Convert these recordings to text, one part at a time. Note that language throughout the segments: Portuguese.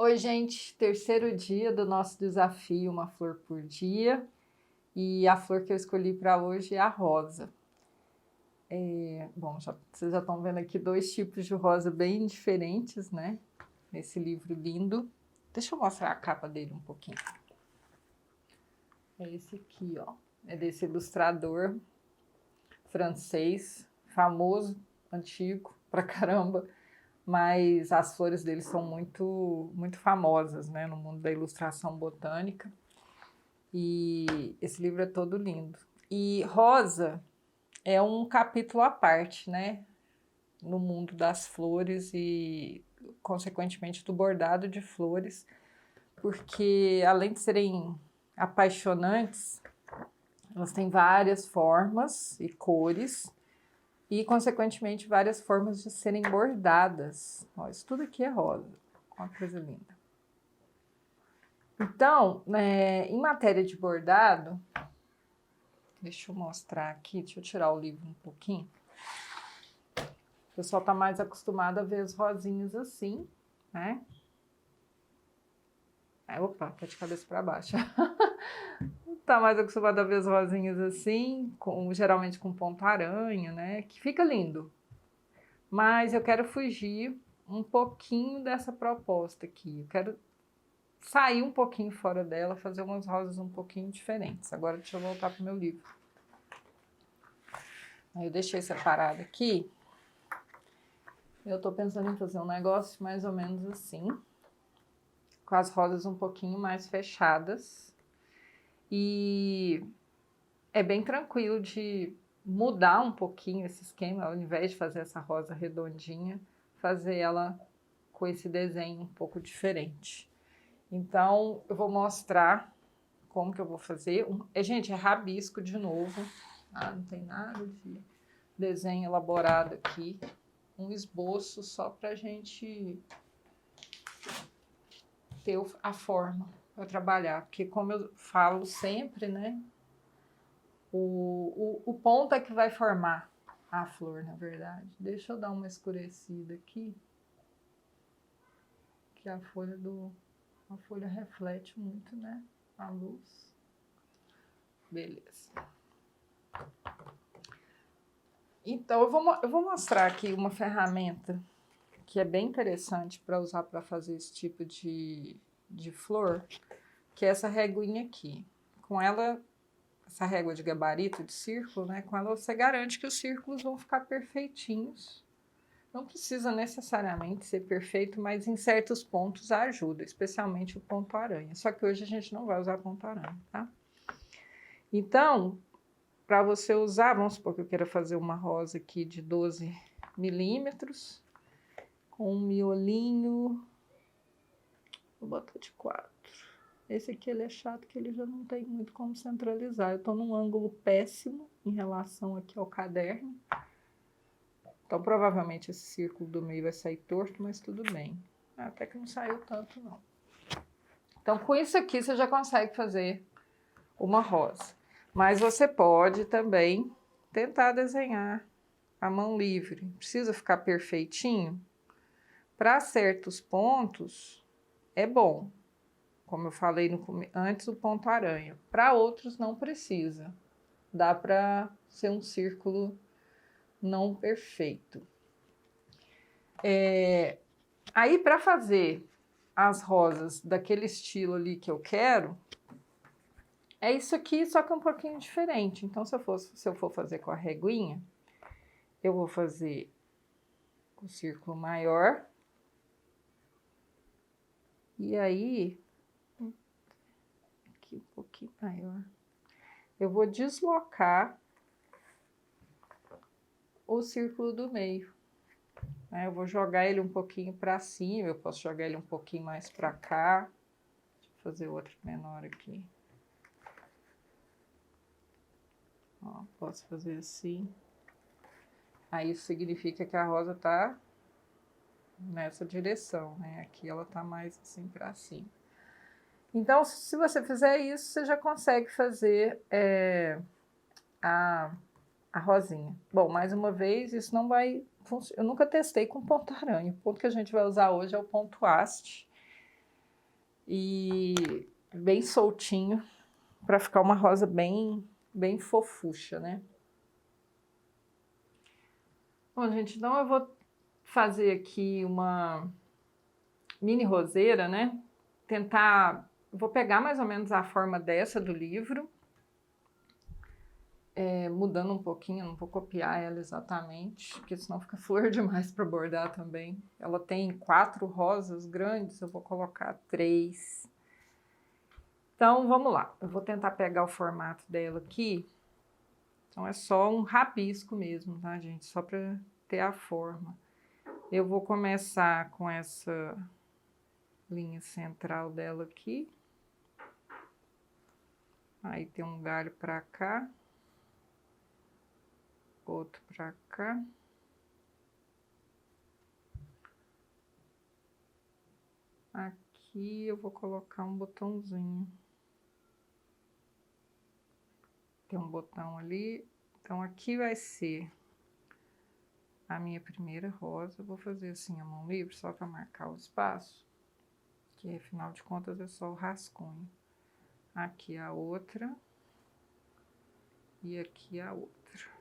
Oi, gente, terceiro dia do nosso desafio Uma Flor por Dia. E a flor que eu escolhi para hoje é a rosa. Vocês já estão vendo aqui dois tipos de rosa bem diferentes, né? Nesse livro lindo. Deixa eu mostrar a capa dele um pouquinho. É esse aqui, ó. É desse ilustrador francês, famoso, antigo pra caramba. Mas as flores dele são muito famosas, né, no mundo da ilustração botânica. E esse livro é todo lindo. E rosa é um capítulo à parte, né, no mundo das flores e, consequentemente, do bordado de flores, porque além de serem apaixonantes, elas têm várias formas e cores e, consequentemente, várias formas de serem bordadas. Ó, isso tudo aqui é rosa. Olha que coisa linda. Então, em matéria de bordado, deixa eu mostrar aqui, deixa eu tirar o livro um pouquinho. O pessoal está mais acostumado a ver as rosinhas assim, né? Opa, tá de cabeça para baixo. Tá mais acostumado a ver as rosinhas assim, geralmente com ponto-aranha, né? Que fica lindo. Mas eu quero fugir um pouquinho dessa proposta aqui. Eu quero sair um pouquinho fora dela, fazer umas rosas um pouquinho diferentes. Agora deixa eu voltar pro meu livro. Aí eu deixei separado aqui. Eu tô pensando em fazer um negócio mais ou menos assim, com as rosas um pouquinho mais fechadas. E é bem tranquilo de mudar um pouquinho esse esquema, ao invés de fazer essa rosa redondinha, fazer ela com esse desenho um pouco diferente. Então, eu vou mostrar como que eu vou fazer. Gente, é rabisco de novo, tá? Não tem nada de desenho elaborado aqui. Um esboço só pra gente ter a forma para trabalhar. Porque, como eu falo sempre, né? O ponto é que vai formar a flor, na verdade. Deixa eu dar uma escurecida aqui. Que a folha reflete muito, né? A luz. Beleza. Então, eu vou mostrar aqui uma ferramenta que é bem interessante para usar para fazer esse tipo de flor, que é essa reguinha aqui. Com ela, essa régua de gabarito de círculo, né? Com ela você garante que os círculos vão ficar perfeitinhos. Não precisa necessariamente ser perfeito, mas em certos pontos ajuda, especialmente o ponto aranha. Só que hoje a gente não vai usar ponto aranha, tá? Então, para você usar, vamos supor que eu queira fazer uma rosa aqui de 12 milímetros, com um miolinho, vou botar de 4. Esse aqui ele é chato, que ele já não tem muito como centralizar. Eu estou num ângulo péssimo em relação aqui ao caderno. Então, provavelmente esse círculo do meio vai sair torto, mas tudo bem. Até que não saiu tanto, não. Então, com isso aqui, você já consegue fazer uma rosa. Mas você pode também tentar desenhar a mão livre. Precisa ficar perfeitinho? Para certos pontos, é bom. Como eu falei antes, o ponto aranha. Para outros, não precisa. Dá para ser um círculo não perfeito. Aí, para fazer as rosas daquele estilo ali que eu quero, é isso aqui, só que um pouquinho diferente. Então, se eu for fazer com a reguinha, eu vou fazer o círculo maior. E aí, aqui um pouquinho maior, eu vou deslocar o círculo do meio. Eu vou jogar ele um pouquinho para cima, eu posso jogar ele um pouquinho mais para cá. Deixa eu fazer outro menor aqui. Ó, posso fazer assim. Aí isso significa que a rosa tá nessa direção, né? Aqui ela tá mais assim para cima. Então, se você fizer isso, você já consegue fazer a rosinha. Bom, mais uma vez, isso não vai funcionar. Eu nunca testei com ponto aranha. O ponto que a gente vai usar hoje é o ponto haste. e bem soltinho, para ficar uma rosa bem fofucha, né? Bom, gente, então eu vou fazer aqui uma mini roseira, né? Vou pegar mais ou menos a forma dessa do livro, mudando um pouquinho, não vou copiar ela exatamente, porque senão fica flor demais para bordar também. Ela tem 4 rosas grandes, eu vou colocar 3. Então, vamos lá. Eu vou tentar pegar o formato dela aqui. Então, é só um rabisco mesmo, tá, gente? Só para ter a forma. Eu vou começar com essa linha central dela aqui. Aí tem um galho para cá. Outro para cá. Aqui eu vou colocar um botãozinho. Tem um botão ali. Então, aqui vai ser a minha primeira rosa. Eu vou fazer assim a mão livre, só para marcar o espaço. Que, afinal de contas, é só o rascunho. Aqui a outra. E aqui a outra.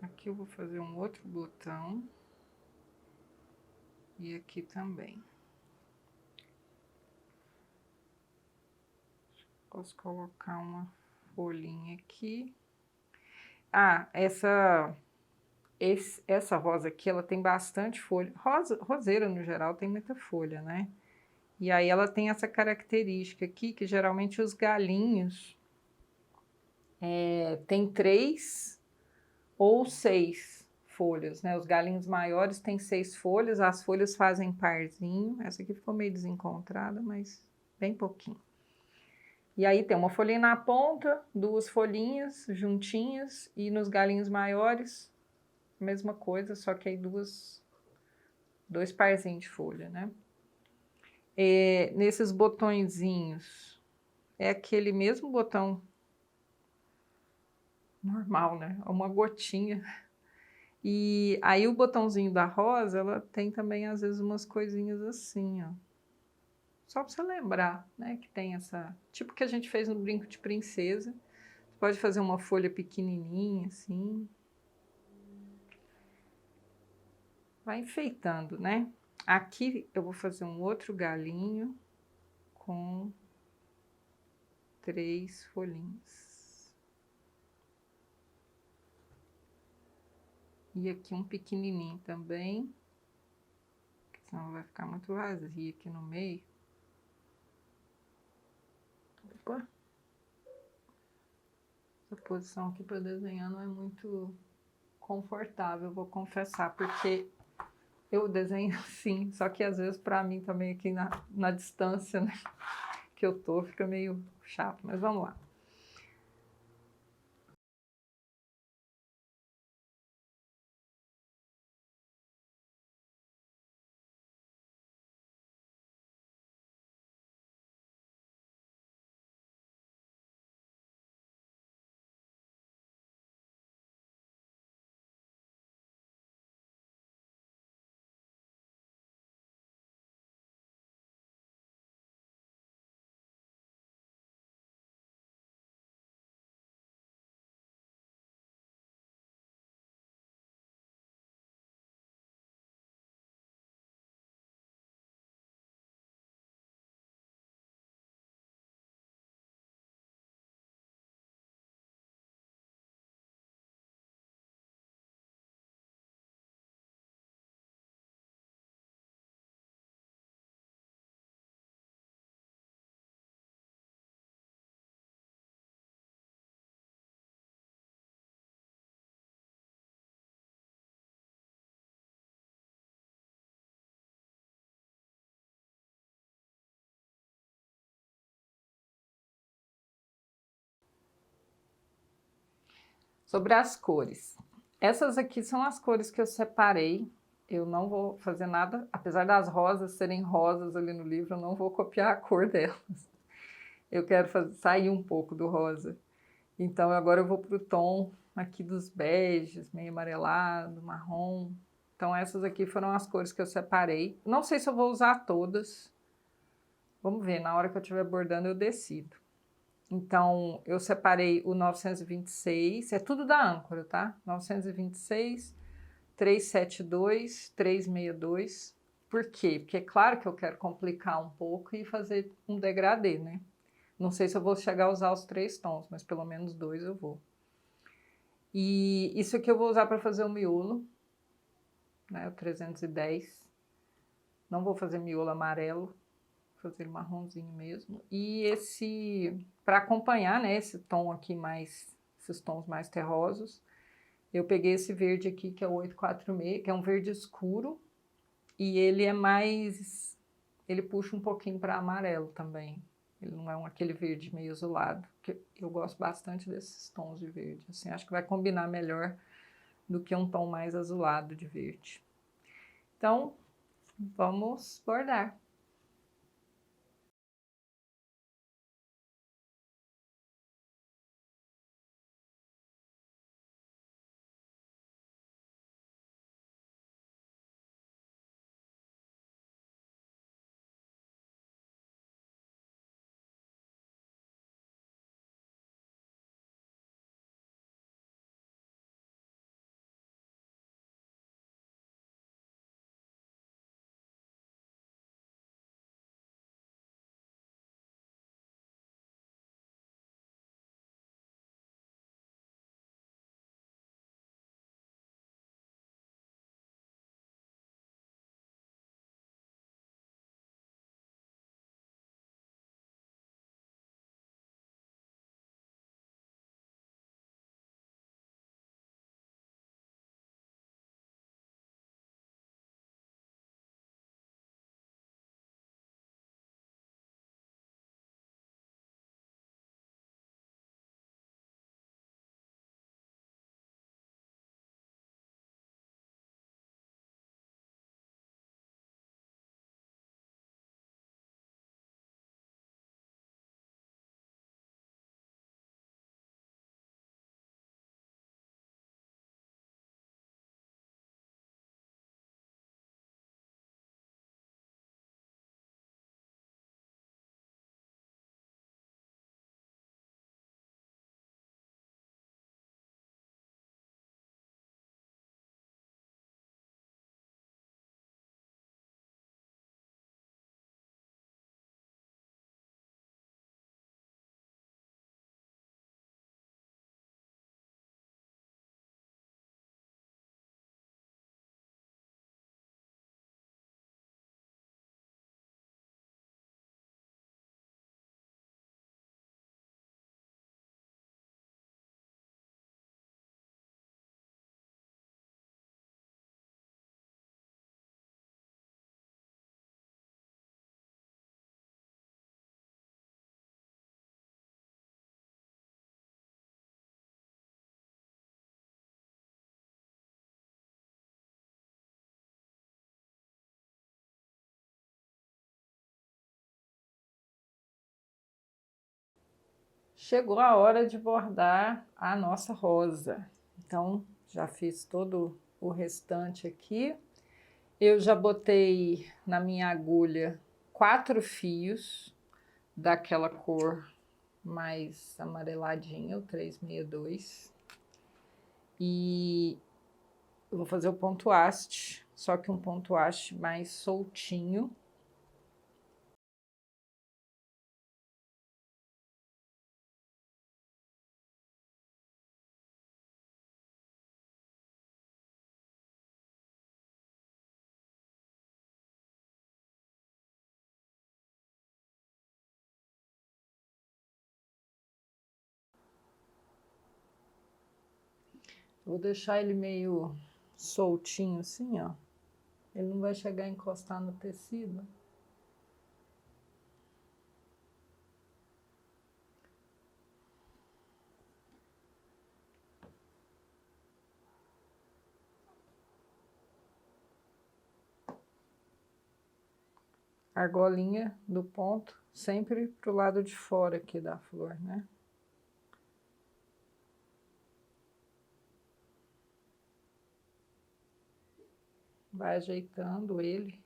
Aqui eu vou fazer um outro botão. E aqui também. Posso colocar uma folhinha aqui. Ah, essa rosa aqui, ela tem bastante folha. Roseira, no geral, tem muita folha, né? E aí ela tem essa característica aqui, que geralmente os galinhos tem 3 ou 6 folhas, né? Os galinhos maiores têm 6 folhas, as folhas fazem parzinho. Essa aqui ficou meio desencontrada, mas bem pouquinho. E aí tem uma folhinha na ponta, 2 folhinhas juntinhas, e nos galinhos maiores, mesma coisa, só que aí 2 parzinhos de folha, né? Nesses botõezinhos, é aquele mesmo botão normal, né? Uma gotinha. E aí o botãozinho da rosa, ela tem também, às vezes, umas coisinhas assim, ó. Só para você lembrar, né? Que tem essa... Tipo que a gente fez no brinco de princesa. Você pode fazer uma folha pequenininha, assim. Vai enfeitando, né? Aqui eu vou fazer um outro galinho com 3 folhinhas. E aqui um pequenininho também, porque senão vai ficar muito vazio aqui no meio. Opa! Essa posição aqui para desenhar não é muito confortável, vou confessar, porque eu desenho assim, só que às vezes para mim também aqui na distância, né, que eu tô, fica meio chato, mas vamos lá. Sobre as cores. Essas aqui são as cores que eu separei. Eu não vou fazer nada, apesar das rosas serem rosas ali no livro, eu não vou copiar a cor delas. Eu quero sair um pouco do rosa. Então agora eu vou para o tom aqui dos beges, meio amarelado, marrom. Então, essas aqui foram as cores que eu separei. Não sei se eu vou usar todas. Vamos ver, na hora que eu estiver bordando eu decido. Então, eu separei o 926, é tudo da âncora, tá? 926, 372, 362. Por quê? Porque é claro que eu quero complicar um pouco e fazer um degradê, né? Não sei se eu vou chegar a usar os 3 tons, mas pelo menos 2 eu vou. E isso aqui eu vou usar para fazer o miolo, né? O 310. Não vou fazer miolo amarelo, vou fazer marronzinho mesmo. E esse, para acompanhar, né, esse tom aqui mais, esses tons mais terrosos, eu peguei esse verde aqui, que é o 846, que é um verde escuro, e ele é mais, ele puxa um pouquinho para amarelo também. Ele não é aquele verde meio azulado, que eu gosto bastante desses tons de verde, assim, acho que vai combinar melhor do que um tom mais azulado de verde. Então, vamos bordar. Chegou a hora de bordar a nossa rosa. Então, já fiz todo o restante aqui. Eu já botei na minha agulha 4 fios daquela cor mais amareladinha, o 362. E eu vou fazer o ponto haste, só que um ponto haste mais soltinho. Vou deixar ele meio soltinho assim, ó. Ele não vai chegar a encostar no tecido. Argolinha do ponto, sempre pro lado de fora aqui da flor, né? Vai ajeitando ele.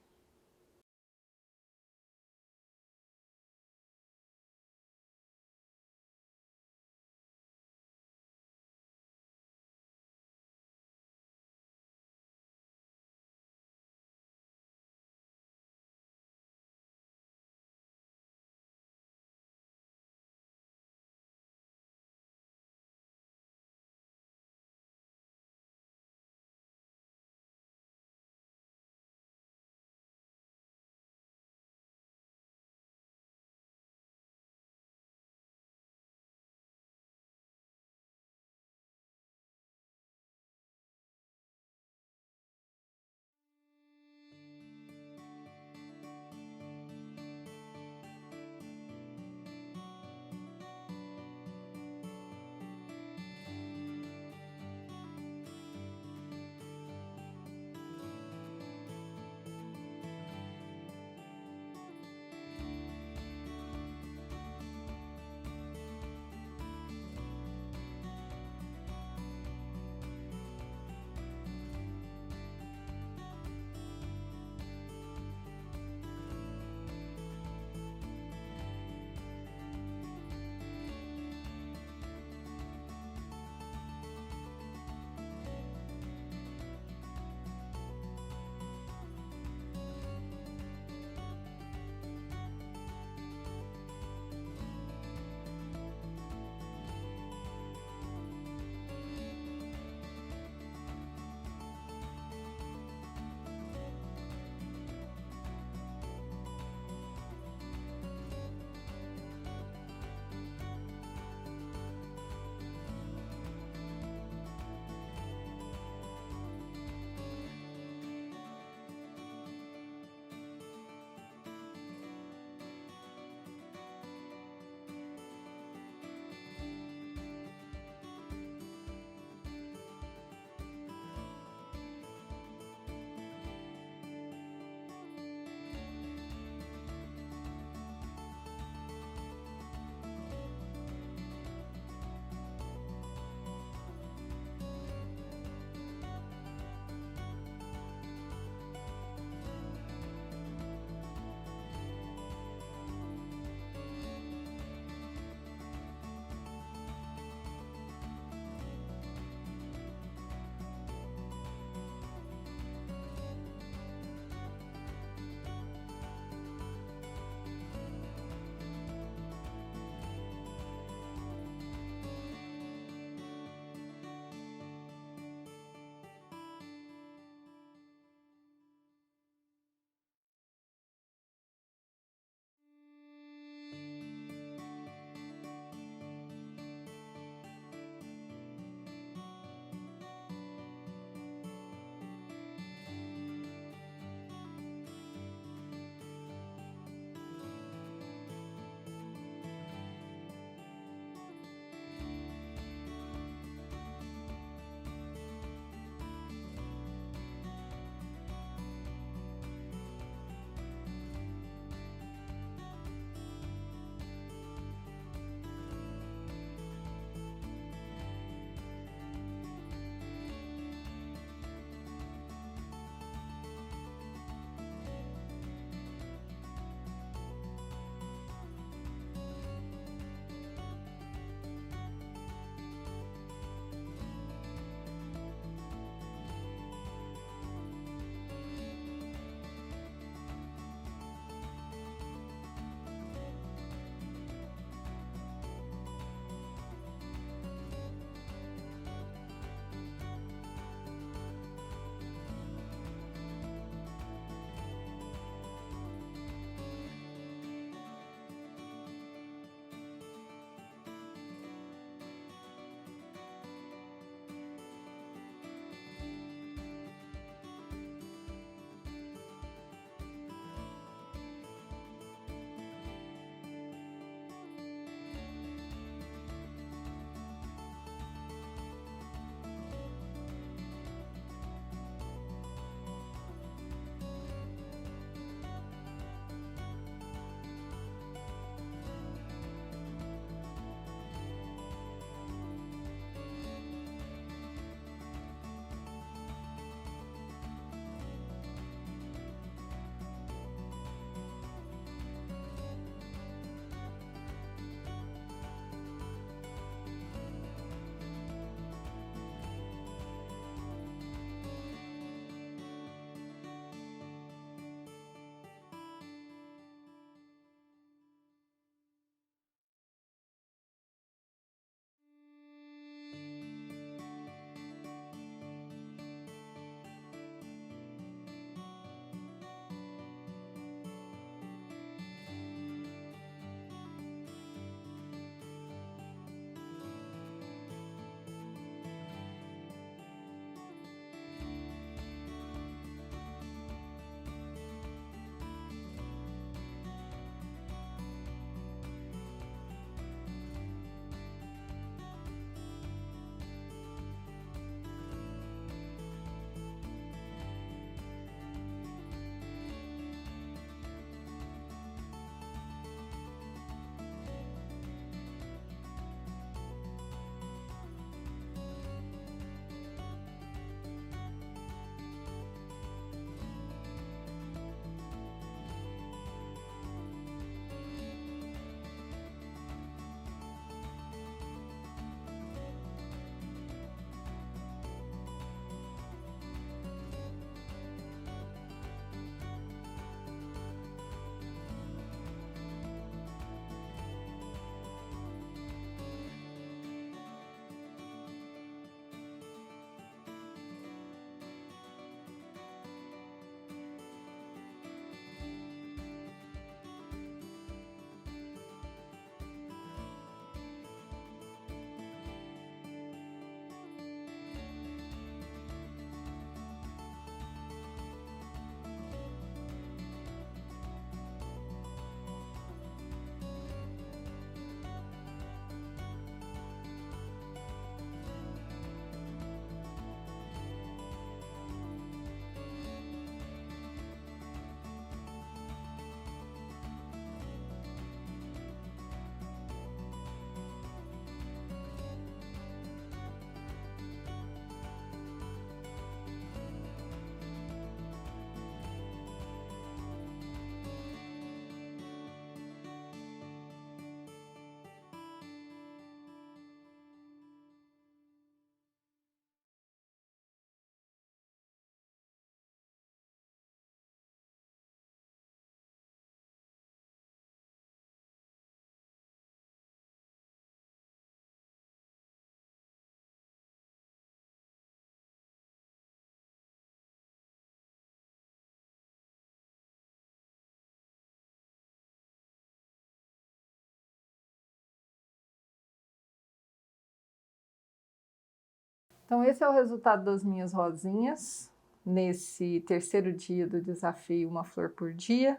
Então, esse é o resultado das minhas rosinhas, nesse terceiro dia do desafio Uma Flor por Dia.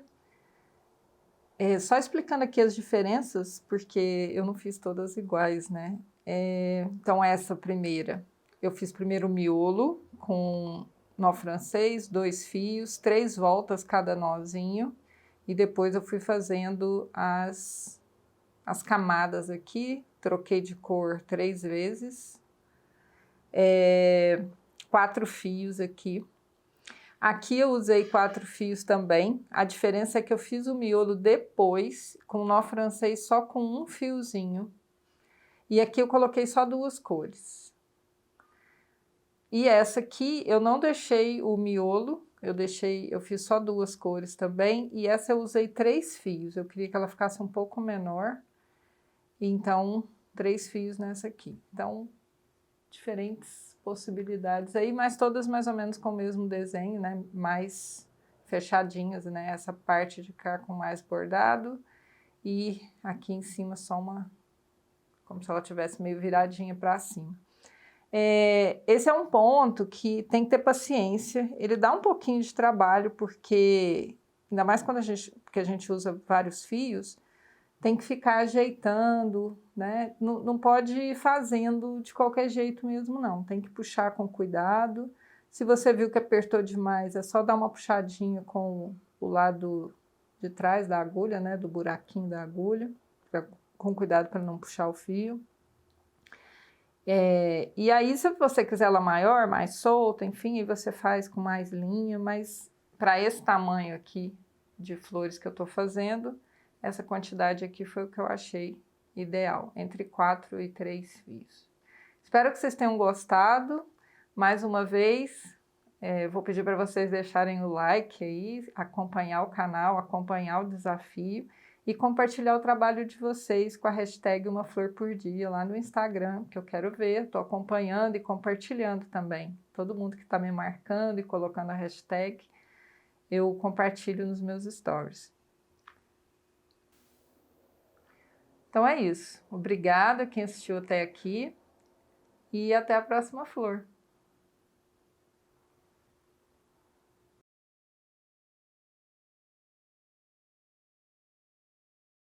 Só explicando aqui as diferenças, porque eu não fiz todas iguais, né? Então, essa primeira, eu fiz primeiro o miolo com nó francês, 2 fios, 3 voltas cada nozinho, e depois eu fui fazendo as camadas aqui, troquei de cor 3 vezes, 4 fios aqui. Aqui eu usei 4 fios também, a diferença é que eu fiz o miolo depois, com nó francês só com um fiozinho, e aqui eu coloquei só 2 cores. E essa aqui eu não deixei o miolo, eu fiz só 2 cores também, e essa eu usei 3 fios, eu queria que ela ficasse um pouco menor, então 3 fios nessa aqui. Então, diferentes possibilidades aí, mas todas mais ou menos com o mesmo desenho, né, mais fechadinhas, né, essa parte de cá com mais bordado, e aqui em cima só como se ela tivesse meio viradinha para cima. Esse é um ponto que tem que ter paciência, ele dá um pouquinho de trabalho, porque ainda mais quando a gente usa vários fios, tem que ficar ajeitando, né? Não pode ir fazendo de qualquer jeito mesmo, não. Tem que puxar com cuidado. Se você viu que apertou demais, é só dar uma puxadinha com o lado de trás da agulha, né? Do buraquinho da agulha, com cuidado para não puxar o fio. E aí, se você quiser ela maior, mais solta, enfim, aí você faz com mais linha, mas para esse tamanho aqui de flores que eu estou fazendo, essa quantidade aqui foi o que eu achei ideal, entre 4 e 3 fios. Espero que vocês tenham gostado. Mais uma vez, vou pedir para vocês deixarem o like aí, acompanhar o canal, acompanhar o desafio e compartilhar o trabalho de vocês com a hashtag Uma Flor por Dia lá no Instagram, que eu quero ver, estou acompanhando e compartilhando também. Todo mundo que está me marcando e colocando a hashtag, eu compartilho nos meus stories. Então é isso. Obrigada quem assistiu até aqui e até a próxima flor.